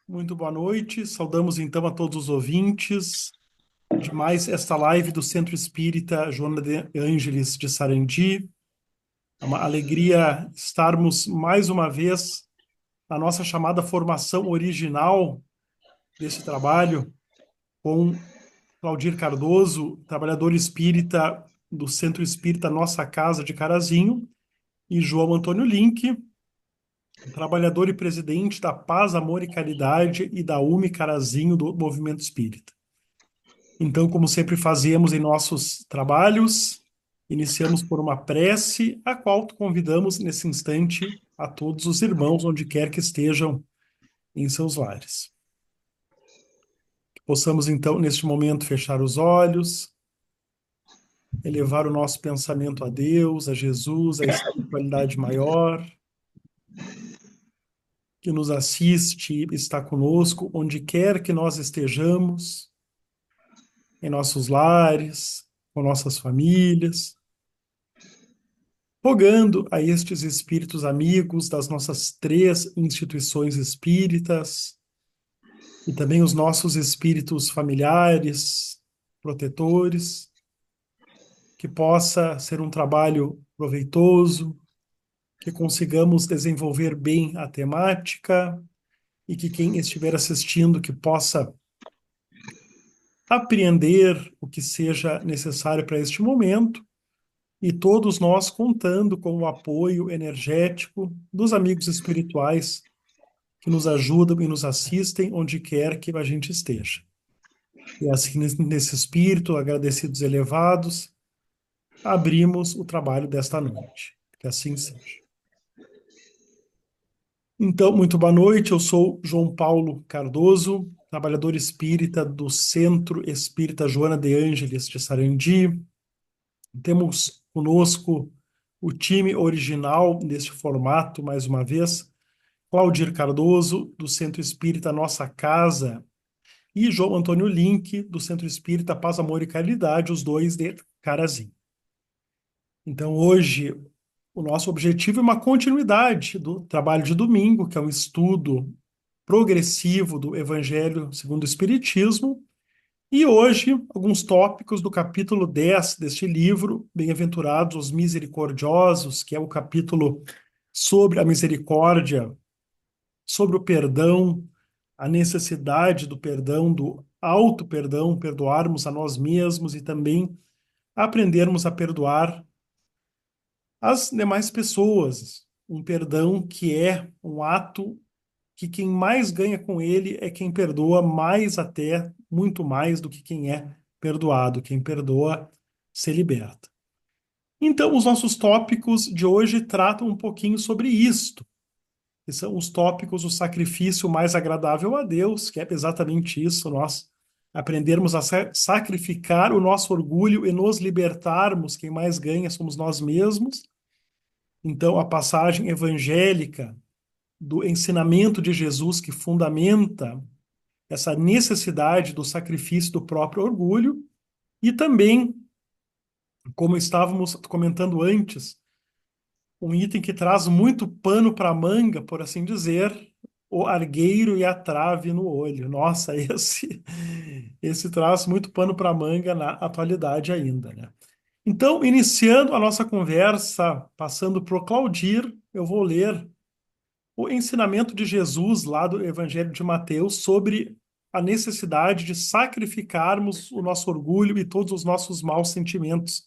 Muito boa noite. Saudamos então a todos os ouvintes de mais esta live do Centro Espírita Joana de Ângeles de Sarandi. É uma alegria estarmos mais uma vez na nossa chamada formação original desse trabalho com Claudir Cardoso, trabalhador espírita do Centro Espírita Nossa Casa de Carazinho, e João Antônio Link, trabalhador e presidente da Paz, Amor e Caridade e da UME Carazinho do Movimento Espírita. Então, como sempre fazemos em nossos trabalhos, iniciamos por uma prece, a qual convidamos nesse instante a todos os irmãos, onde quer que estejam em seus lares. Que possamos, então, neste momento, fechar os olhos, elevar o nosso pensamento a Deus, a Jesus, a espiritualidade maior, que nos assiste, está conosco, onde quer que nós estejamos, em nossos lares, com nossas famílias, rogando a estes espíritos amigos das nossas três instituições espíritas e também os nossos espíritos familiares, protetores, que possa ser um trabalho proveitoso, que consigamos desenvolver bem a temática e que quem estiver assistindo que possa apreender o que seja necessário para este momento e todos nós contando com o apoio energético dos amigos espirituais que nos ajudam e nos assistem onde quer que a gente esteja. E assim, nesse espírito, agradecidos e elevados, abrimos o trabalho desta noite. Que assim seja. Então, muito boa noite, eu sou João Paulo Cardoso, trabalhador espírita do Centro Espírita Joana de Ângeles de Sarandi. Temos conosco o time original deste formato, mais uma vez, Claudir Cardoso, do Centro Espírita Nossa Casa, e João Antônio Link, do Centro Espírita Paz, Amor e Caridade, os dois de Carazinho. Então, hoje, o nosso objetivo é uma continuidade do trabalho de domingo, que é um estudo progressivo do Evangelho segundo o Espiritismo, e hoje, alguns tópicos do capítulo 10 deste livro, Bem-aventurados os Misericordiosos, que é o capítulo sobre a misericórdia, sobre o perdão, a necessidade do perdão, do auto-perdão, perdoarmos a nós mesmos e também aprendermos a perdoar as demais pessoas. Um perdão que é um ato que quem mais ganha com ele é quem perdoa, mais até, muito mais do que quem é perdoado. Quem perdoa se liberta. Então, os nossos tópicos de hoje tratam um pouquinho sobre isto, que são os tópicos do sacrifício mais agradável a Deus, que é exatamente isso, nós aprendermos a sacrificar o nosso orgulho e nos libertarmos, quem mais ganha somos nós mesmos. Então, a passagem evangélica do ensinamento de Jesus que fundamenta essa necessidade do sacrifício do próprio orgulho e também, como estávamos comentando antes, um item que traz muito pano para a manga, por assim dizer, o argueiro e a trave no olho. Nossa, esse traz muito pano para a manga na atualidade ainda, né? Então, iniciando a nossa conversa, passando para o Claudir, eu vou ler o ensinamento de Jesus lá do Evangelho de Mateus sobre a necessidade de sacrificarmos o nosso orgulho e todos os nossos maus sentimentos.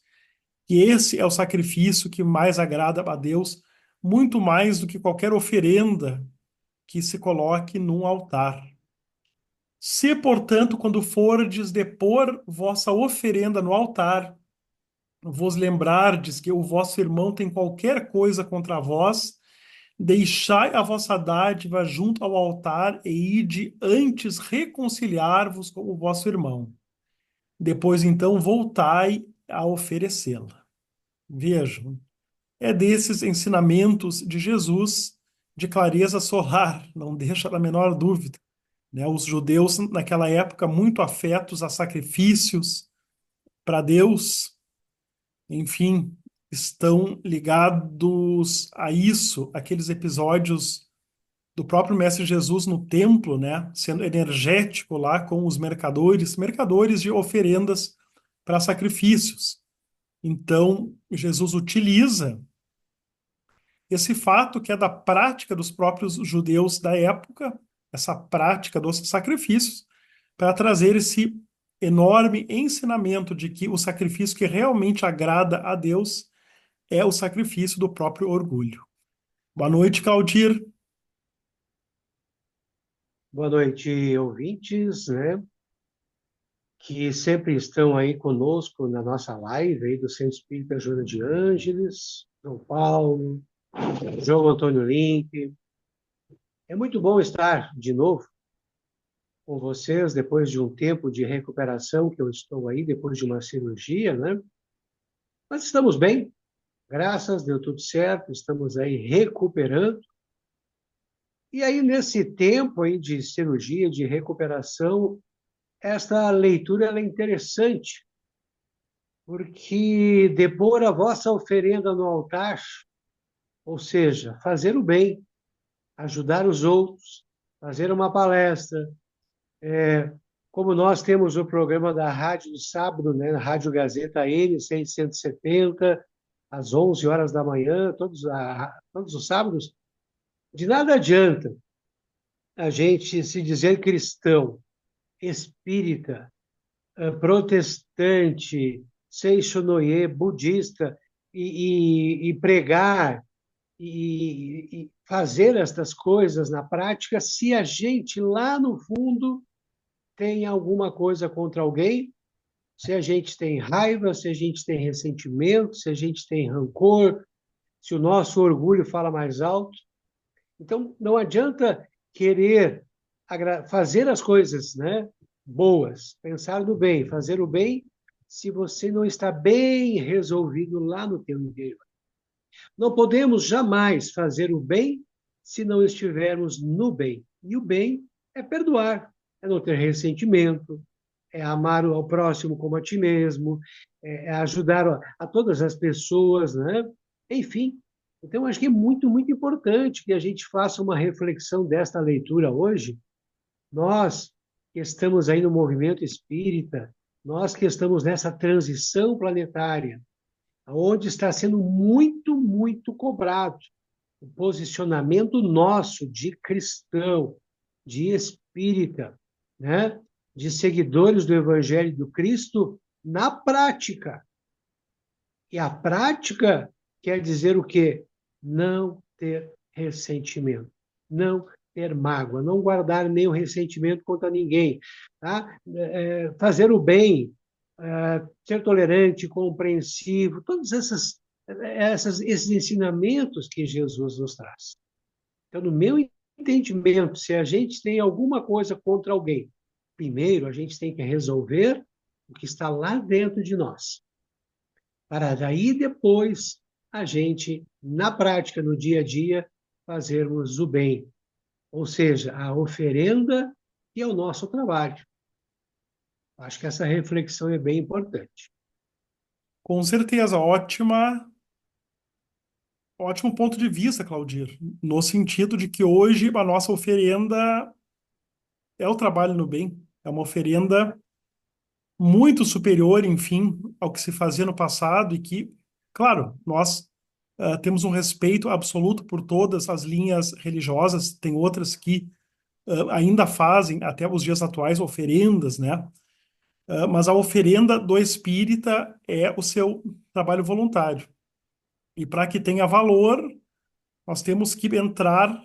E esse é o sacrifício que mais agrada a Deus, muito mais do que qualquer oferenda que se coloque num altar. Se, portanto, quando fordes depor vossa oferenda no altar, vos lembrardes que o vosso irmão tem qualquer coisa contra vós, deixai a vossa dádiva junto ao altar e ide antes reconciliar-vos com o vosso irmão. Depois, então, voltai a oferecê-la. Vejam, é desses ensinamentos de Jesus de clareza solar, não deixa a menor dúvida. Né? Os judeus, naquela época, muito afetos a sacrifícios para Deus, enfim, estão ligados a isso, aqueles episódios do próprio Mestre Jesus no templo, né, sendo energético lá com os mercadores de oferendas para sacrifícios. Então, Jesus utiliza esse fato que é da prática dos próprios judeus da época, essa prática dos sacrifícios, para trazer esse enorme ensinamento de que o sacrifício que realmente agrada a Deus é o sacrifício do próprio orgulho. Boa noite, Claudir. Boa noite, ouvintes, né, que sempre estão aí conosco na nossa live aí do Centro Espírita Joana de Ângeles, São Paulo, João Antônio Link. É muito bom estar de novo com vocês depois de um tempo de recuperação que eu estou aí, depois de uma cirurgia, né? Mas estamos bem, graças, deu tudo certo, estamos aí recuperando. E aí, nesse tempo aí de cirurgia, de recuperação, esta leitura ela é interessante, porque depor a vossa oferenda no altar, ou seja, fazer o bem, ajudar os outros, fazer uma palestra, como nós temos o programa da rádio do sábado, né, na Rádio Gazeta N670, às 11 horas da manhã, todos os sábados, de nada adianta a gente se dizer cristão, espírita, protestante, seixonoye, budista, e pregar e fazer estas coisas na prática se a gente lá no fundo tem alguma coisa contra alguém, se a gente tem raiva, se a gente tem ressentimento, se a gente tem rancor, se o nosso orgulho fala mais alto. Então, não adianta querer fazer as coisas, né, boas, pensar no bem, fazer o bem, se você não está bem resolvido lá no teu interior. Não podemos jamais fazer o bem se não estivermos no bem. E o bem é perdoar, é não ter ressentimento, é amar ao próximo como a ti mesmo, é ajudar a todas as pessoas, né? Enfim, então acho que é muito, muito importante que a gente faça uma reflexão desta leitura hoje. Nós que estamos aí no movimento espírita, nós que estamos nessa transição planetária, onde está sendo muito, muito cobrado o posicionamento nosso de cristão, de espírita, né? De seguidores do Evangelho do Cristo na prática. E a prática quer dizer o quê? Não ter ressentimento, não ter mágoa, não guardar nenhum ressentimento contra ninguém, tá? Fazer o bem, ser tolerante, compreensivo, todos esses ensinamentos que Jesus nos traz. Então, no meu entendimento, se a gente tem alguma coisa contra alguém, primeiro a gente tem que resolver o que está lá dentro de nós, para daí depois a gente, na prática, no dia a dia, fazermos o bem, ou seja, a oferenda e o nosso trabalho. Acho que essa reflexão é bem importante. Com certeza, ótimo ponto de vista, Claudir, no sentido de que hoje a nossa oferenda é o trabalho no bem, é uma oferenda muito superior, enfim, ao que se fazia no passado e que, claro, nós temos um respeito absoluto por todas as linhas religiosas, tem outras que ainda fazem, até os dias atuais, oferendas, né? Mas a oferenda do espírita é o seu trabalho voluntário. E para que tenha valor, nós temos que entrar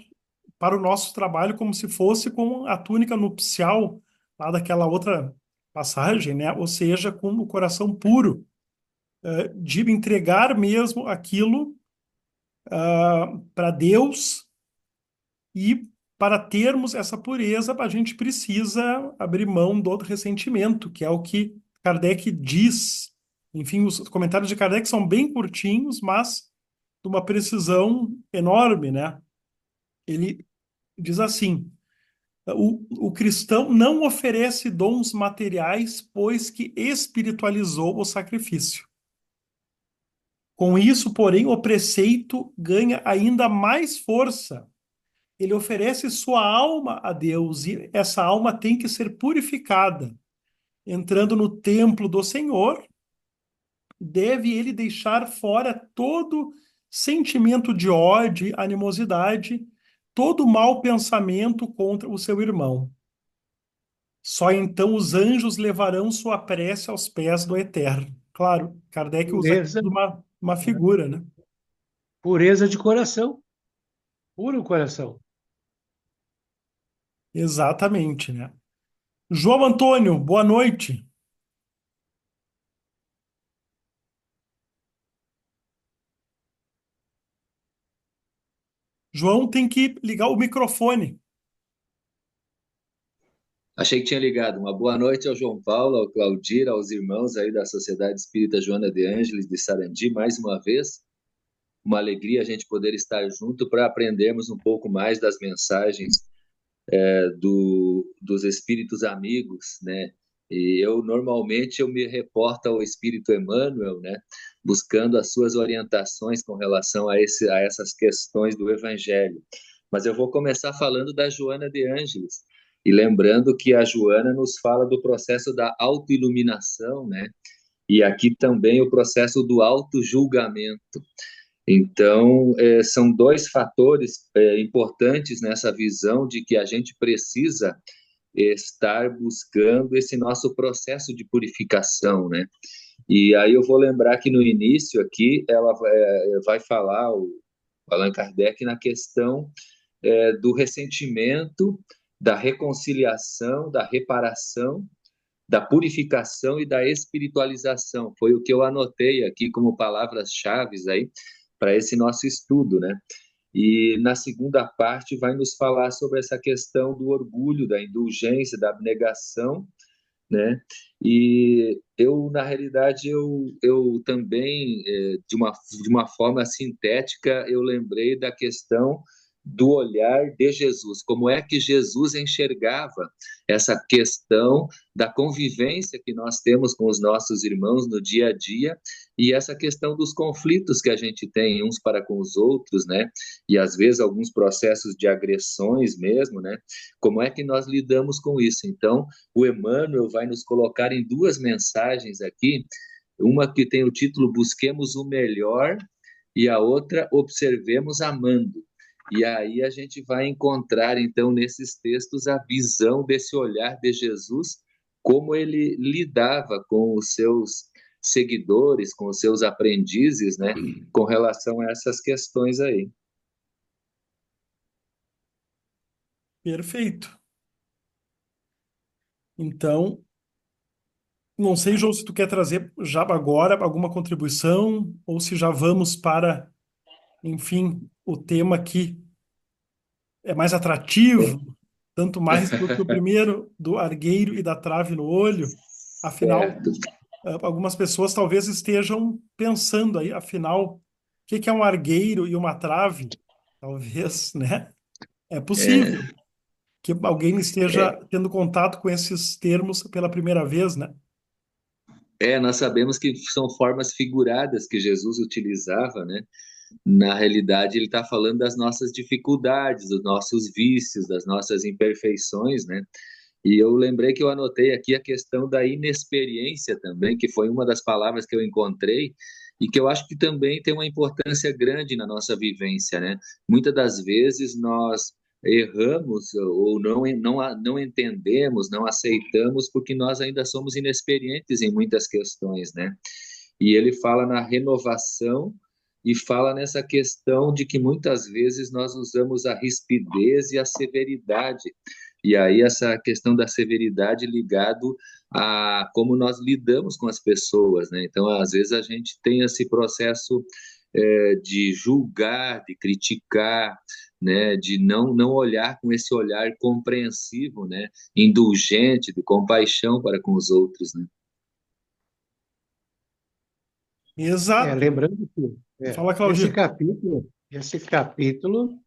para o nosso trabalho como se fosse com a túnica nupcial, lá daquela outra passagem, né? Ou seja, com o coração puro, de entregar mesmo aquilo para Deus, e para termos essa pureza, a gente precisa abrir mão do ressentimento, que é o que Kardec diz. Enfim, os comentários de Kardec são bem curtinhos, mas de uma precisão enorme, né? Ele diz assim: o cristão não oferece dons materiais, pois que espiritualizou o sacrifício. Com isso, porém, o preceito ganha ainda mais força, ele oferece sua alma a Deus e essa alma tem que ser purificada. Entrando no templo do Senhor, deve ele deixar fora todo sentimento de ódio, animosidade, todo mau pensamento contra o seu irmão. Só então os anjos levarão sua prece aos pés do Eterno. Claro, Kardec usa aqui Pureza, uma né? figura, né? Pureza de coração, puro coração. Exatamente, né? João Antônio, boa noite. João tem que ligar o microfone. Achei que tinha ligado. Uma boa noite ao João Paulo, ao Claudir, aos irmãos aí da Sociedade Espírita Joana de Ângeles de Sarandi, mais uma vez. Uma alegria a gente poder estar junto para aprendermos um pouco mais das mensagens dos espíritos amigos, né? E eu normalmente eu me reporto ao Espírito Emmanuel, né? Buscando as suas orientações com relação a essas questões do Evangelho. Mas eu vou começar falando da Joana de Ângeles. E lembrando que a Joana nos fala do processo da autoiluminação, né? E aqui também o processo do autojulgamento. Então, são dois fatores importantes nessa visão de que a gente precisa estar buscando esse nosso processo de purificação, né? E aí eu vou lembrar que no início aqui ela vai falar, o Allan Kardec, na questão do ressentimento, da reconciliação, da reparação, da purificação e da espiritualização. Foi o que eu anotei aqui como palavras-chave aí para esse nosso estudo, né? E na segunda parte vai nos falar sobre essa questão do orgulho, da indulgência, da abnegação, né? E eu, na realidade, eu também, de uma forma sintética, eu lembrei da questão do olhar de Jesus, como é que Jesus enxergava essa questão da convivência que nós temos com os nossos irmãos no dia a dia e essa questão dos conflitos que a gente tem uns para com os outros, né? E às vezes alguns processos de agressões mesmo, né? Como é que nós lidamos com isso? Então, o Emmanuel vai nos colocar em duas mensagens aqui, uma que tem o título Busquemos o Melhor e a outra Observemos Amando. E aí a gente vai encontrar, então, nesses textos, a visão desse olhar de Jesus, como ele lidava com os seus seguidores, com os seus aprendizes, né, com relação a essas questões aí. Perfeito. Então, não sei, João, se tu quer trazer já agora alguma contribuição ou se já vamos para, enfim, o tema que é mais atrativo, tanto mais do que o primeiro, do argueiro e da trave no olho. Afinal, Certo. algumas pessoas talvez estejam pensando aí, afinal, o que que é um argueiro e uma trave? Talvez, né? É É, possível que alguém esteja é, tendo contato com esses termos pela primeira vez, né? nós sabemos que são formas figuradas que Jesus utilizava, né? Na realidade, ele está falando das nossas dificuldades, dos nossos vícios, das nossas imperfeições, né? E eu lembrei que eu anotei aqui a questão da inexperiência também, que foi uma das palavras que eu encontrei e que eu acho que também tem uma importância grande na nossa vivência, né? Muitas das vezes nós erramos ou não entendemos, não aceitamos porque nós ainda somos inexperientes em muitas questões, né? E ele fala na renovação e fala nessa questão de que muitas vezes nós usamos a rispidez e a severidade. E aí essa questão da severidade ligado a como nós lidamos com as pessoas, né? Então, às vezes a gente tem esse processo de julgar, de criticar, né? De não olhar com esse olhar compreensivo, né? Indulgente, de compaixão para com os outros, né? Exato. Lembrando que Fala, esse Claudir. capítulo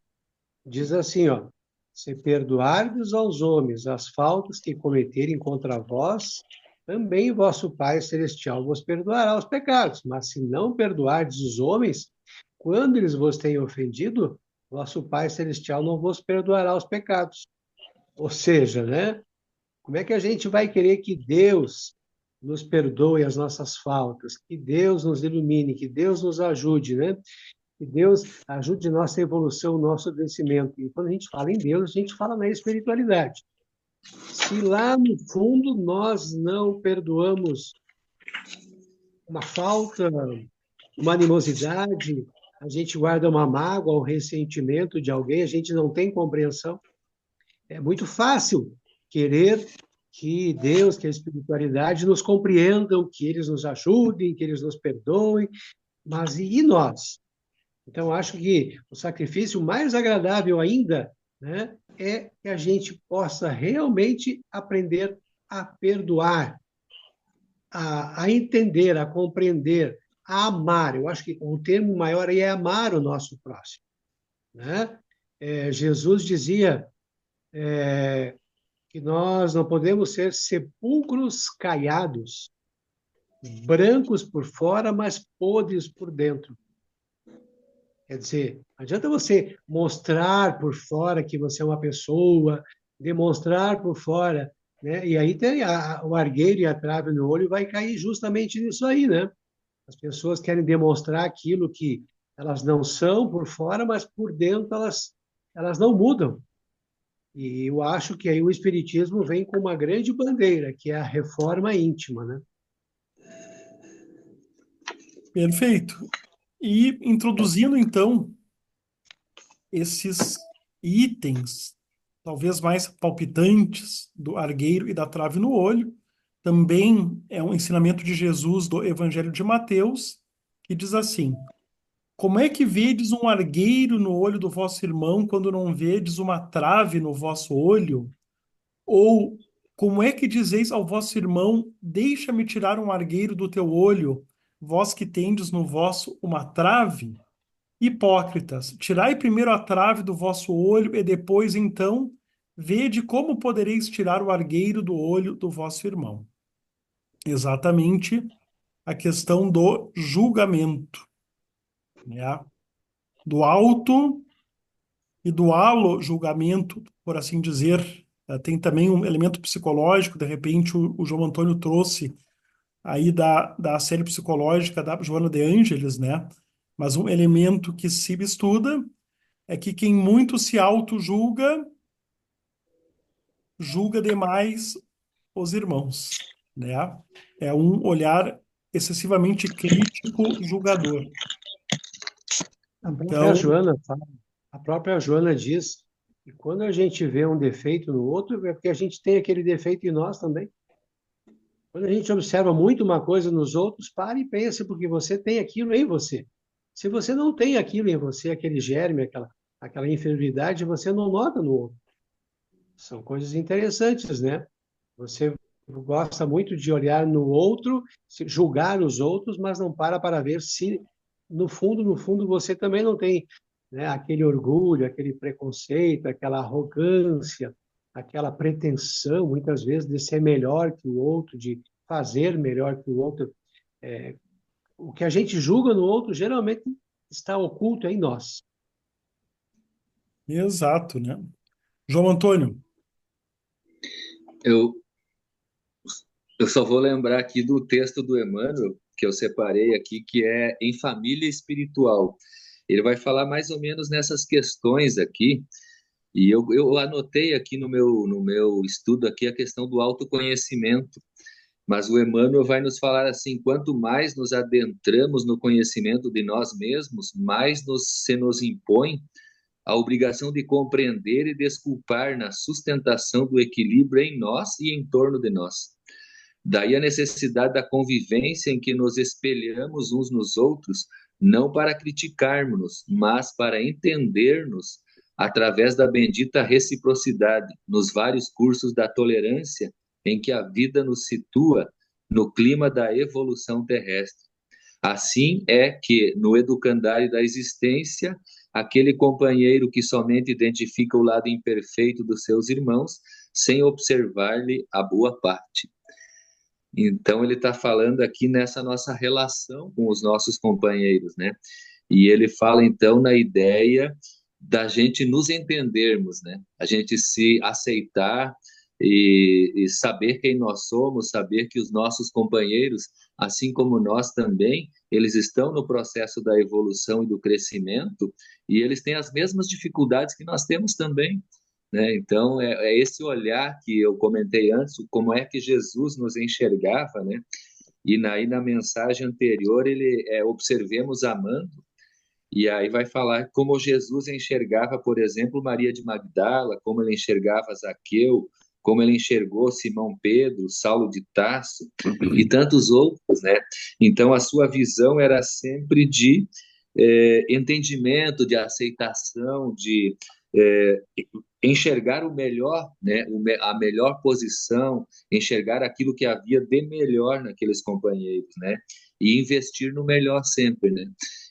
diz assim, ó, se perdoardes aos homens as faltas que cometerem contra vós, também vosso Pai Celestial vos perdoará os pecados. Mas se não perdoardes os homens, quando eles vos têm ofendido, vosso Pai Celestial não vos perdoará os pecados. Ou seja, né? Como é que a gente vai querer que Deus nos perdoe as nossas faltas, que Deus nos ilumine, que Deus nos ajude, né? Que Deus ajude nossa evolução, nosso crescimento. E quando a gente fala em Deus, a gente fala na espiritualidade. Se lá no fundo nós não perdoamos uma falta, uma animosidade, a gente guarda uma mágoa, um ressentimento de alguém, a gente não tem compreensão. É muito fácil querer que Deus, que a espiritualidade nos compreendam, que eles nos ajudem, que eles nos perdoem, mas e nós? Então, acho que o sacrifício mais agradável ainda, né, é que a gente possa realmente aprender a perdoar, a entender, a compreender, a amar. Eu acho que o termo maior aí é amar o nosso próximo, né? Jesus dizia que nós não podemos ser sepulcros caiados, brancos por fora, mas podres por dentro. Quer dizer, não adianta você mostrar por fora que você é uma pessoa, demonstrar por fora, né? E aí tem o argueiro e a trave no olho vai cair justamente nisso aí, né? As pessoas querem demonstrar aquilo que elas não são por fora, mas por dentro elas não mudam. E eu acho que aí o Espiritismo vem com uma grande bandeira, que é a reforma íntima, né? Perfeito. E introduzindo, então, esses itens, talvez mais palpitantes, do argueiro e da trave no olho, também é um ensinamento de Jesus do Evangelho de Mateus, que diz assim: como é que vedes um argueiro no olho do vosso irmão quando não vedes uma trave no vosso olho? Ou como é que dizeis ao vosso irmão: deixa-me tirar um argueiro do teu olho, vós que tendes no vosso uma trave? Hipócritas, tirai primeiro a trave do vosso olho e depois, então, vede como podereis tirar o argueiro do olho do vosso irmão. Exatamente a questão do julgamento, né? Do auto e do halo julgamento, por assim dizer. Tem também um elemento psicológico, de repente o João Antônio trouxe aí da série psicológica da Joana de Ângeles, né? Mas um elemento que se estuda é que quem muito se auto-julga, julga demais os irmãos, né? É um olhar excessivamente crítico, julgador. A própria Então, Joana fala, a própria Joana diz que quando a gente vê um defeito no outro, é porque a gente tem aquele defeito em nós também. Quando a gente observa muito uma coisa nos outros, pare e pense, porque você tem aquilo em você. Se você não tem aquilo em você, aquele germe, aquela inferioridade, você não nota no outro. São coisas interessantes, né? Você gosta muito de olhar no outro, julgar os outros, mas não para ver se, no fundo, você também não tem, né, aquele orgulho, aquele preconceito, aquela arrogância, aquela pretensão, muitas vezes, de ser melhor que o outro, de fazer melhor que o outro. O que a gente julga no outro, geralmente, está oculto em nós. exato, né? João Antônio, Eu, eu só vou lembrar aqui do texto do Emmanuel, que eu separei aqui, que é Em Família Espiritual. Ele vai falar mais ou menos nessas questões aqui, e eu anotei aqui no meu estudo aqui a questão do autoconhecimento. Mas o Emmanuel vai nos falar assim: quanto mais nos adentramos no conhecimento de nós mesmos, mais se nos impõe a obrigação de compreender e desculpar na sustentação do equilíbrio em nós e em torno de nós. Daí a necessidade da convivência em que nos espelhamos uns nos outros, não para criticarmos-nos, mas para entender-nos através da bendita reciprocidade, nos vários cursos da tolerância em que a vida nos situa no clima da evolução terrestre. Assim é que, no educandário da existência, aquele companheiro que somente identifica o lado imperfeito dos seus irmãos, sem observar-lhe a boa parte. Então, ele está falando aqui nessa nossa relação com os nossos companheiros, né? E ele fala, então, na ideia da gente nos entendermos, né? A gente se aceitar e saber quem nós somos, saber que os nossos companheiros, assim como nós também, eles estão no processo da evolução e do crescimento e eles têm as mesmas dificuldades que nós temos também, né? Então, é esse olhar que eu comentei antes, como é que Jesus nos enxergava, né? E na mensagem anterior, ele observemos amando, e aí vai falar como Jesus enxergava, por exemplo, Maria de Magdala, como ele enxergava Zaqueu, como ele enxergou Simão Pedro, Saulo de Tarso e tantos outros, né? Então a sua visão era sempre de entendimento, de aceitação, de é, enxergar o melhor, né? A melhor posição, enxergar aquilo que havia de melhor naqueles companheiros, né? E investir no melhor sempre, né?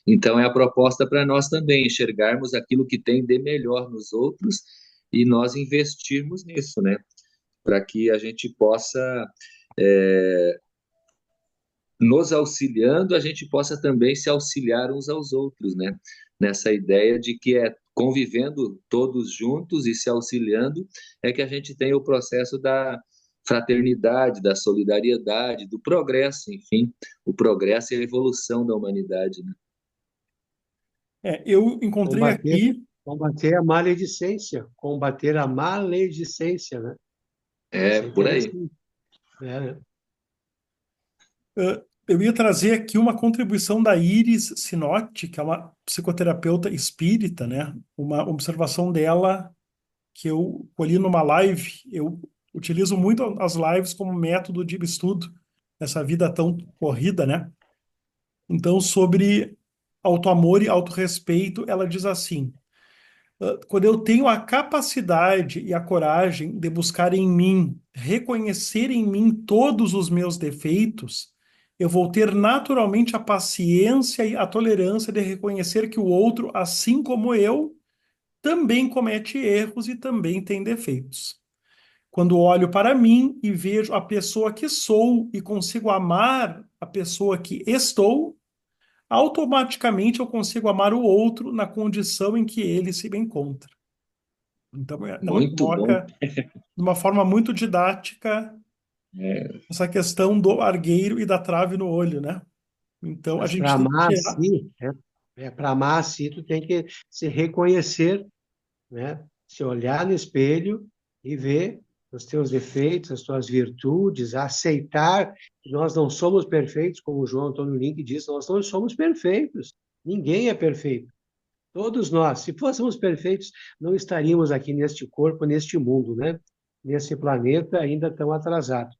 Então, é a proposta para nós também, enxergarmos aquilo que tem de melhor nos outros e nós investirmos nisso, né? Para que a gente possa, é, nos auxiliando, a gente possa também se auxiliar uns aos outros, né? Nessa ideia de que convivendo todos juntos e se auxiliando, é que a gente tem o processo da fraternidade, da solidariedade, do progresso, enfim, o progresso e a evolução da humanidade, né? Eu encontrei Combater, aqui, combater a maledicência, combater a maledicência, né? É Isso é por aí. interessante. Né? eu ia trazer aqui uma contribuição da Iris Sinotti, que é uma psicoterapeuta espírita, né? Uma observação dela que eu colhi numa live. Eu utilizo muito as lives como método de estudo nessa vida tão corrida, né? Então, sobre autoamor e autorrespeito, ela diz assim: quando eu tenho a capacidade e a coragem de buscar em mim, reconhecer em mim todos os meus defeitos, eu vou ter naturalmente a paciência e a tolerância de reconhecer que o outro, assim como eu, também comete erros e também tem defeitos. Quando olho para mim e vejo a pessoa que sou e consigo amar a pessoa que estou, automaticamente eu consigo amar o outro na condição em que ele se encontra. Então, ela Muito bom. coloca de uma forma muito didática essa questão do argueiro e da trave no olho, né? Então, a Mas para gente tem que amar a tirar. si, né? Para amar a si, tu tem que se reconhecer, né? Se olhar no espelho e ver os teus defeitos, as tuas virtudes, aceitar que nós não somos perfeitos, como o João Antônio Link diz, nós não somos perfeitos. Ninguém é perfeito. Todos nós, se fôssemos perfeitos, não estaríamos aqui neste corpo, neste mundo, né? Nesse planeta ainda tão atrasado.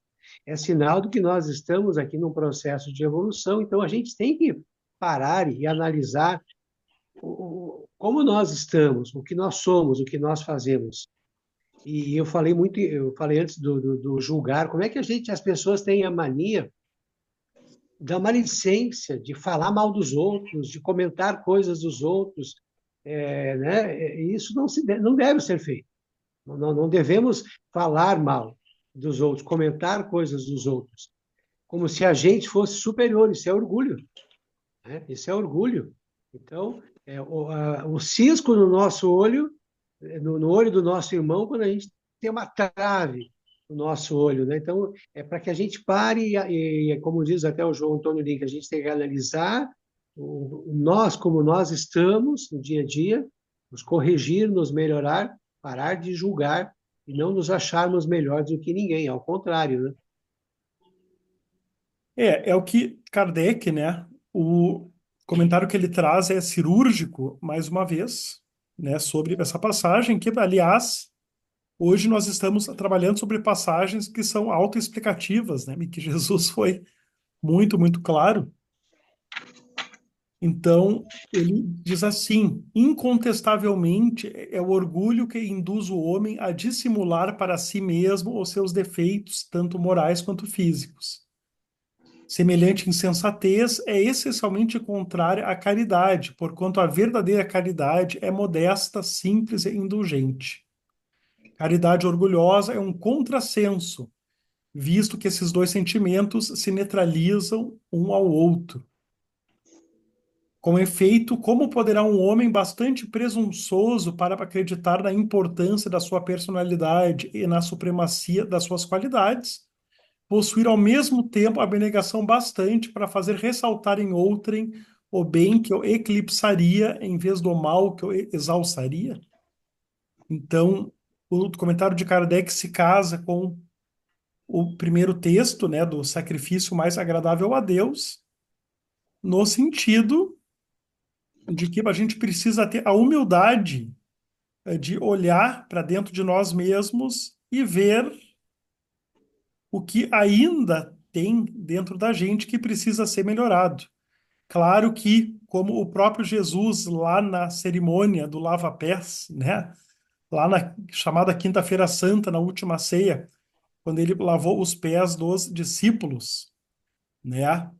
É sinal de que nós estamos aqui num processo de evolução, então a gente tem que parar e analisar como nós estamos, o que nós somos, o que nós fazemos. E eu falei antes do julgar, como é que as pessoas têm a mania da maledicência, de falar mal dos outros, de comentar coisas dos outros, né? Isso não deve ser feito. Não devemos falar mal dos outros, comentar coisas dos outros, como se a gente fosse superior. Isso é orgulho, né? Isso é orgulho. Então, o cisco no nosso olho, no olho do nosso irmão, quando a gente tem uma trave no nosso olho, né? Então, é para que a gente pare como diz até o João Antônio Link, a gente tem que analisar nós, como nós estamos no dia a dia, nos corrigir, nos melhorar, parar de julgar e não nos acharmos melhores do que ninguém, ao contrário, né? É o que Kardec, né? O comentário que ele traz é cirúrgico, mais uma vez, né? Sobre essa passagem, que, aliás, hoje nós estamos trabalhando sobre passagens que são autoexplicativas, né? E que Jesus foi muito, muito claro. Então, ele diz assim: incontestavelmente é o orgulho que induz o homem a dissimular para si mesmo os seus defeitos, tanto morais quanto físicos. Semelhante insensatez é essencialmente contrária à caridade, porquanto a verdadeira caridade é modesta, simples e indulgente. Caridade orgulhosa é um contrassenso, visto que esses dois sentimentos se neutralizam um ao outro. Com efeito, como poderá um homem bastante presunçoso para acreditar na importância da sua personalidade e na supremacia das suas qualidades, possuir ao mesmo tempo abnegação bastante para fazer ressaltar em outrem o bem que eu eclipsaria em vez do mal que eu exalçaria? Então, o comentário de Kardec se casa com o primeiro texto, né, do sacrifício mais agradável a Deus, no sentido de que a gente precisa ter a humildade de olhar para dentro de nós mesmos e ver o que ainda tem dentro da gente que precisa ser melhorado. Claro que, como o próprio Jesus, lá na cerimônia do lava-pés, né? Lá na chamada Quinta-feira Santa, na última ceia, quando ele lavou os pés dos discípulos, né?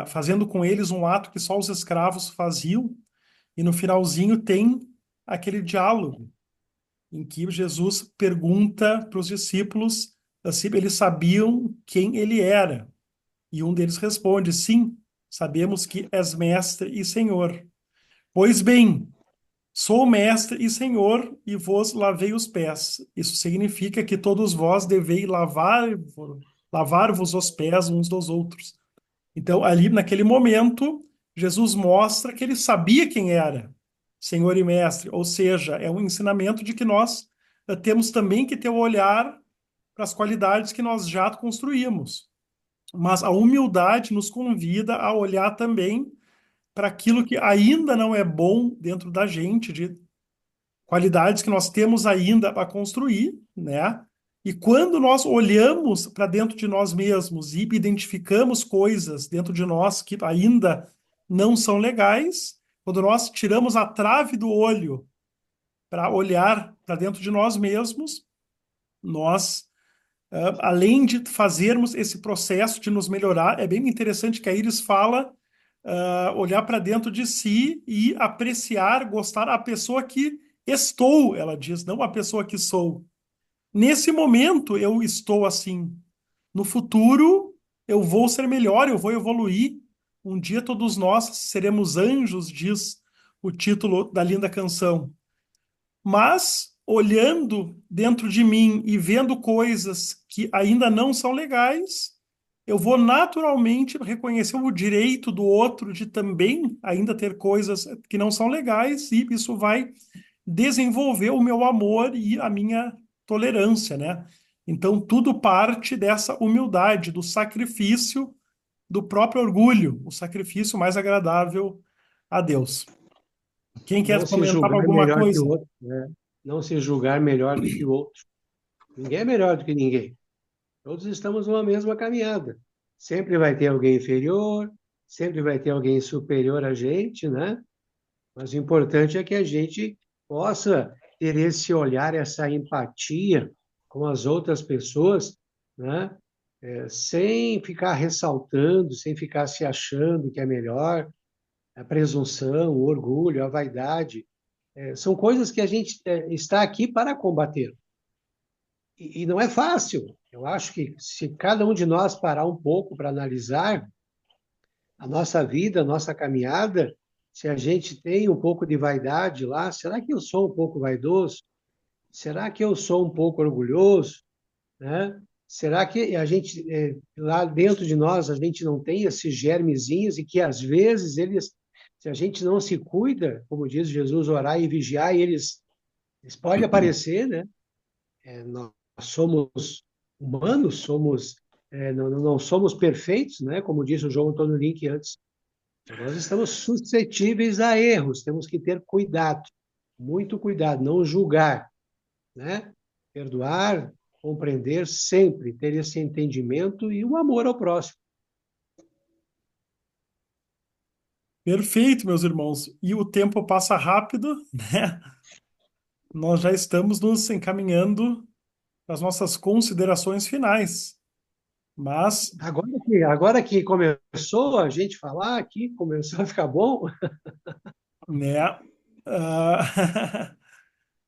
Fazendo com eles um ato que só os escravos faziam, e no finalzinho tem aquele diálogo em que Jesus pergunta para os discípulos se eles sabiam quem ele era. E um deles responde: sim, sabemos que és mestre e senhor. Pois bem, sou mestre e senhor e vos lavei os pés. Isso significa que todos vós deveis lavar-vos os pés uns dos outros. Então, ali naquele momento, Jesus mostra que ele sabia quem era, Senhor e Mestre, ou seja, é um ensinamento de que nós temos também que ter o olhar para as qualidades que nós já construímos. Mas a humildade nos convida a olhar também para aquilo que ainda não é bom dentro da gente, de qualidades que nós temos ainda a construir, né? E quando nós olhamos para dentro de nós mesmos e identificamos coisas dentro de nós que ainda não são legais, quando nós tiramos a trave do olho para olhar para dentro de nós mesmos, nós, além de fazermos esse processo de nos melhorar, é bem interessante que a Iris fala, olhar para dentro de si e apreciar, gostar a pessoa que estou, ela diz, não a pessoa que sou. Nesse momento eu estou assim. No futuro eu vou ser melhor, eu vou evoluir. Um dia todos nós seremos anjos, diz o título da linda canção. Mas olhando dentro de mim e vendo coisas que ainda não são legais, eu vou naturalmente reconhecer o direito do outro de também ainda ter coisas que não são legais, e isso vai desenvolver o meu amor e a minha tolerância, né? Então, tudo parte dessa humildade, do sacrifício, do próprio orgulho, o sacrifício mais agradável a Deus. Quem quer Não se comentar julgar alguma melhor que o coisa? outro, né? Não se julgar melhor do que o outro. Ninguém é melhor do que ninguém. Todos estamos numa mesma caminhada. Sempre vai ter alguém inferior, sempre vai ter alguém superior a gente, né? Mas o importante é que a gente possa ter esse olhar, essa empatia com as outras pessoas, né? Sem ficar ressaltando, sem ficar se achando que é melhor, a presunção, o orgulho, a vaidade. São coisas que a gente está aqui para combater. E não é fácil. Eu acho que se cada um de nós parar um pouco para analisar a nossa vida, a nossa caminhada, se a gente tem um pouco de vaidade lá, será que eu sou um pouco vaidoso? Será que eu sou um pouco orgulhoso? Né? Será que a gente, lá dentro de nós, a gente não tem esses germezinhos e que às vezes eles, se a gente não se cuida, como diz Jesus, orar e vigiar, eles podem aparecer, né? Nós somos humanos, não somos perfeitos, né? Como disse o João Antônio Link antes. Nós estamos suscetíveis a erros, temos que ter cuidado, muito cuidado, não julgar, né? Perdoar, compreender sempre, ter esse entendimento e o amor ao próximo. Perfeito, meus irmãos. E o tempo passa rápido, né? Nós já estamos nos encaminhando para as nossas considerações finais. Mas, Agora que começou a gente falar aqui, começou a ficar bom, né?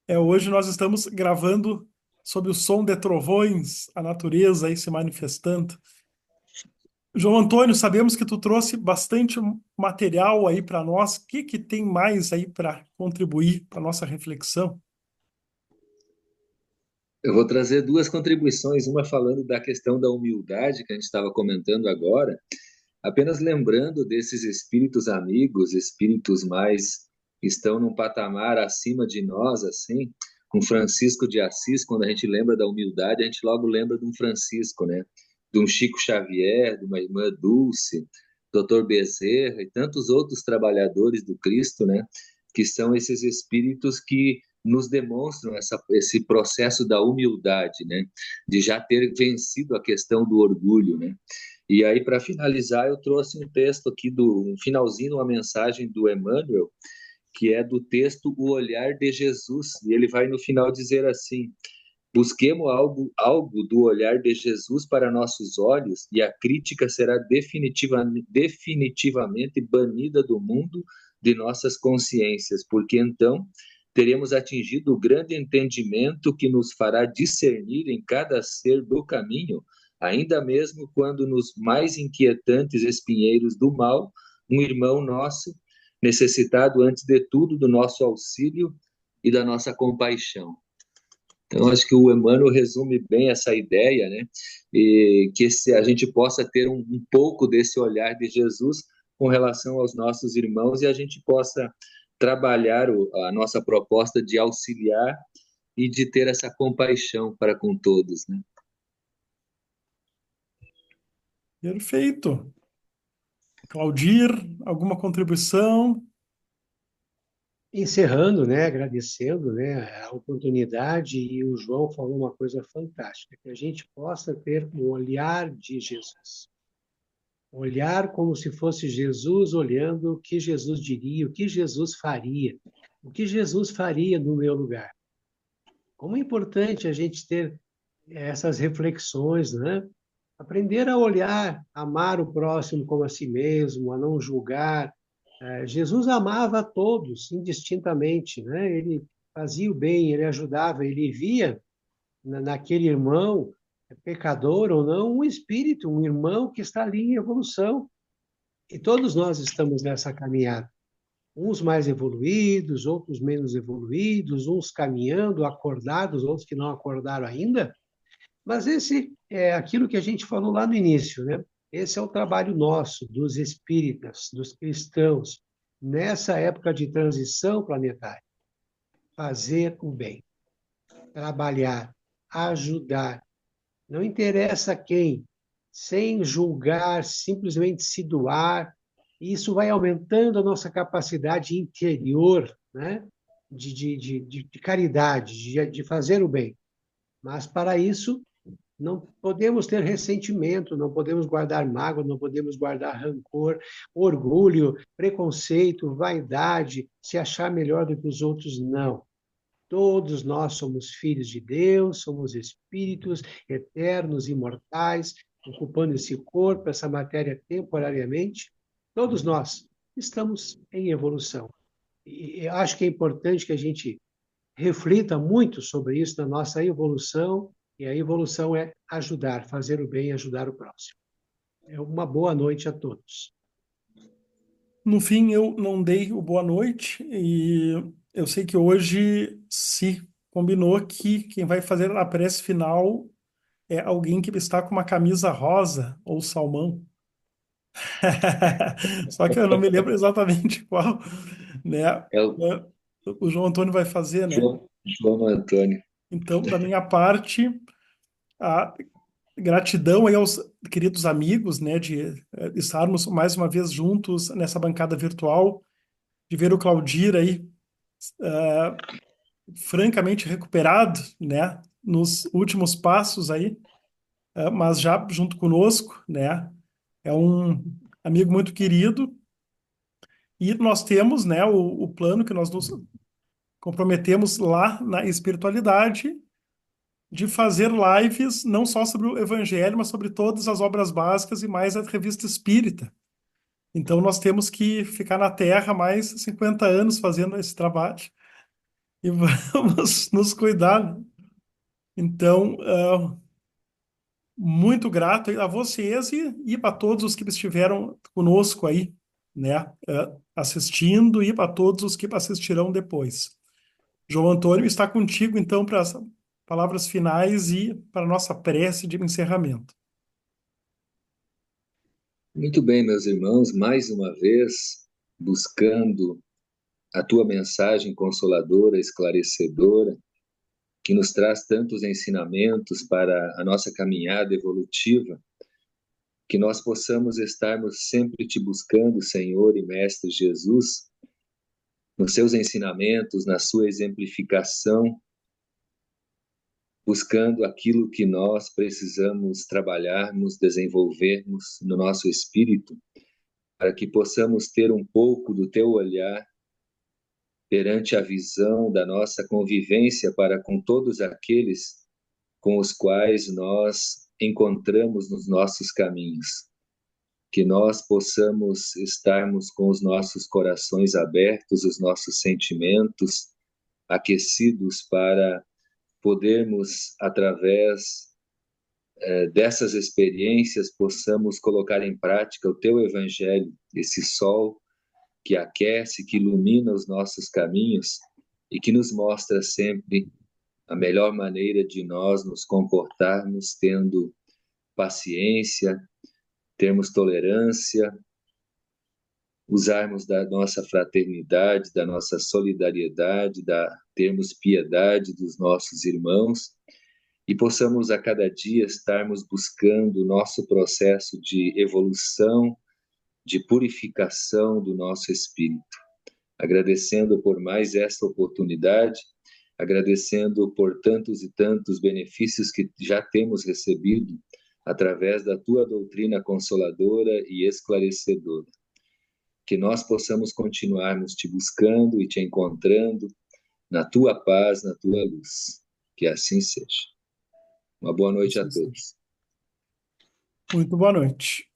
Hoje nós estamos gravando sob o som de trovões, a natureza aí se manifestando. João Antônio, sabemos que tu trouxe bastante material aí para nós. O que que tem mais aí para contribuir para nossa reflexão? Eu vou trazer duas contribuições, uma falando da questão da humildade que a gente estava comentando agora, apenas lembrando desses espíritos amigos, espíritos mais que estão num patamar acima de nós, assim, com Francisco de Assis, quando a gente lembra da humildade, a gente logo lembra de um Francisco, né? De um Chico Xavier, de uma irmã Dulce, Dr. Bezerra e tantos outros trabalhadores do Cristo, né? Que são esses espíritos que nos demonstram esse processo da humildade, né? De já ter vencido a questão do orgulho, né? E aí, para finalizar, eu trouxe um texto aqui, um finalzinho, uma mensagem do Emmanuel, que é do texto O Olhar de Jesus. E ele vai no final dizer assim: busquemos algo do olhar de Jesus para nossos olhos, e a crítica será definitivamente banida do mundo de nossas consciências, porque então teremos atingido o grande entendimento que nos fará discernir em cada ser do caminho, ainda mesmo quando nos mais inquietantes espinheiros do mal, um irmão nosso, necessitado antes de tudo do nosso auxílio e da nossa compaixão. Então, acho que o Emmanuel resume bem essa ideia, né? E que a gente possa ter um pouco desse olhar de Jesus com relação aos nossos irmãos e a gente possa trabalhar a nossa proposta de auxiliar e de ter essa compaixão para com todos, né? Perfeito. Claudir, alguma contribuição? Encerrando, né, agradecendo, né, a oportunidade, e o João falou uma coisa fantástica, que a gente possa ter um olhar de Jesus. Olhar como se fosse Jesus olhando o que Jesus diria, o que Jesus faria, o que Jesus faria no meu lugar. Como é importante a gente ter essas reflexões, né? Aprender a olhar, amar o próximo como a si mesmo, a não julgar. Jesus amava a todos, indistintamente, né? Ele fazia o bem, ele ajudava, ele via naquele irmão, pecador ou não, um espírito, um irmão que está ali em evolução. E todos nós estamos nessa caminhada. Uns mais evoluídos, outros menos evoluídos, uns caminhando, acordados, outros que não acordaram ainda. Mas esse é aquilo que a gente falou lá no início, né? Esse é o trabalho nosso, dos espíritas, dos cristãos, nessa época de transição planetária. Fazer o bem, trabalhar, ajudar. Não interessa quem, sem julgar, simplesmente se doar. Isso vai aumentando a nossa capacidade interior, né? De caridade, de fazer o bem. Mas, para isso, não podemos ter ressentimento, não podemos guardar mágoa, não podemos guardar rancor, orgulho, preconceito, vaidade, se achar melhor do que os outros, não. Todos nós somos filhos de Deus, somos espíritos eternos, imortais, ocupando esse corpo, essa matéria temporariamente. Todos nós estamos em evolução. E acho que é importante que a gente reflita muito sobre isso na nossa evolução, e a evolução é ajudar, fazer o bem e ajudar o próximo. É uma boa noite a todos. No fim, eu não dei o boa noite e eu sei que hoje se combinou que quem vai fazer a prece final é alguém que está com uma camisa rosa ou salmão. Só que eu não me lembro exatamente qual, né? É o O João Antônio vai fazer, né? João Antônio. Então, da minha parte, a gratidão aí aos queridos amigos, né, de estarmos mais uma vez juntos nessa bancada virtual, de ver o Claudir aí francamente recuperado, né, nos últimos passos aí, mas já junto conosco, né? É um amigo muito querido e nós temos, né, o plano que nós nos comprometemos lá na espiritualidade de fazer lives não só sobre o Evangelho, mas sobre todas as obras básicas e mais a revista espírita. Então nós temos que ficar na Terra mais 50 anos fazendo esse trabalho e vamos nos cuidar, né? Então, muito grato a vocês e para todos os que estiveram conosco aí, né, assistindo, e para todos os que assistirão depois. João Antônio, está contigo, então, para as palavras finais e para a nossa prece de encerramento. Muito bem, meus irmãos, mais uma vez, buscando a tua mensagem consoladora, esclarecedora, que nos traz tantos ensinamentos para a nossa caminhada evolutiva, que nós possamos estarmos sempre te buscando, Senhor e Mestre Jesus, nos seus ensinamentos, na sua exemplificação, buscando aquilo que nós precisamos trabalharmos, desenvolvermos no nosso espírito, para que possamos ter um pouco do teu olhar perante a visão da nossa convivência para com todos aqueles com os quais nós encontramos nos nossos caminhos. Que nós possamos estarmos com os nossos corações abertos, os nossos sentimentos aquecidos para podermos, através dessas experiências, possamos colocar em prática o teu evangelho, esse sol que aquece, que ilumina os nossos caminhos e que nos mostra sempre a melhor maneira de nós nos comportarmos, tendo paciência, termos tolerância, usarmos da nossa fraternidade, da nossa solidariedade, termos piedade dos nossos irmãos e possamos a cada dia estarmos buscando o nosso processo de evolução, de purificação do nosso espírito. Agradecendo por mais esta oportunidade, agradecendo por tantos e tantos benefícios que já temos recebido através da tua doutrina consoladora e esclarecedora. Que nós possamos continuarmos te buscando e te encontrando na tua paz, na tua luz. Que assim seja. Uma boa noite a Assim seja. todos. Muito boa noite.